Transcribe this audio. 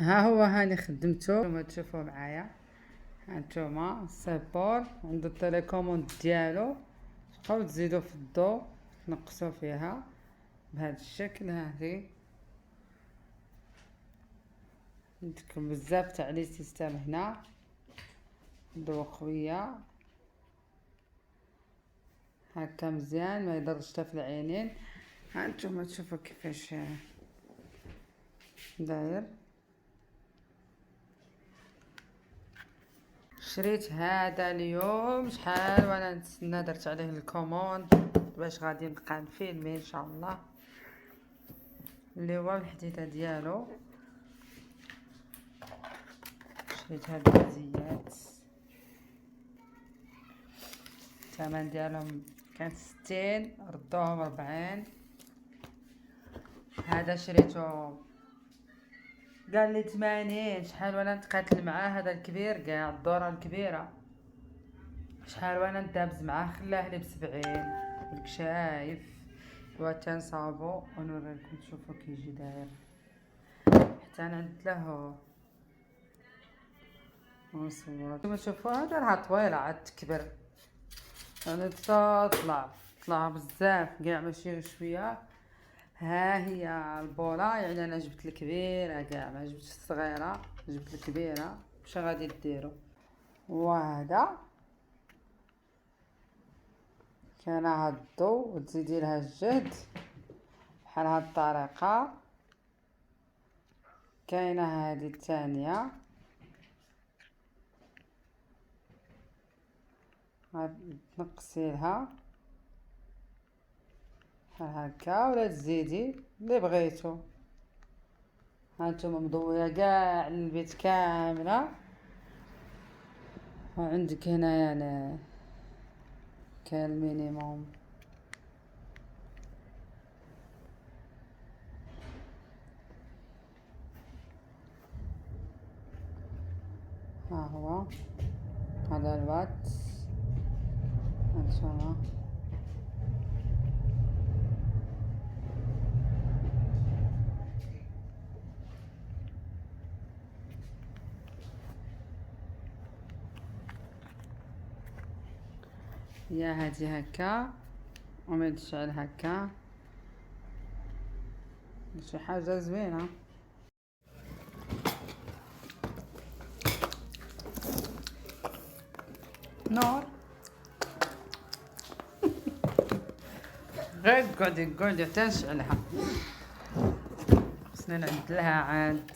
ها هو هاني خدمته كما تشوفوا معايا. هانتوما السيبور عنده التليكوموند ديالو، تبقاو تزيدو في الضو تنقصو فيها بهذا الشكل. هذه عندكم بزاف تاع لي سيستم هنا، ضو قويه هكا مزيان ما يضرش حتى في العينين. هانتوما تشوفوا كيفاش داير. شريت هذا اليوم شحال وانا نتسنى، درت عليه الكوموند باش غادي نبقى نفيلمي ان شاء الله، اللي هو الحديده ديالو. شريت هاد الهديات، الثمن ديالهم كان 60 ردوهم 40. هذا شريته قال لي 80. شحال وانا نتقاتل معاه هذا الكبير كاع الدوره الكبيره، شحال وانا ندابز معاه خلاه لي ب70. راك شايف هو تنصاوبو ونوريكم تشوفوا كيجي داير. حتى نعد له ونصور كما تشوفوا. هذا راه طويله عاد تكبر، يعني طلع بزاف كاع ماشي شويه. ها هي البوله، يعني انا جبت الكبيره كاع ما جبتش الصغيره، جبت الكبيره. واش غادي ديروا؟ وهذا كان هاد الضو وتزيدي لها الجهد بحال هاد الطريقه. كاينه هذه الثانيه تنقصي لها بحال هكا ولا تزيدي اللي بغيتو. هانتوما مضويه كاع البيت كامله. وعندك هنا يعني كاين المينيموم. ها هو هذا الوات. هانتوما يا هادي هكا وما تشعل هكا، شي حاجه زوينه. نور غير قعدي حتى نشعلها. خصني نعد لها عاد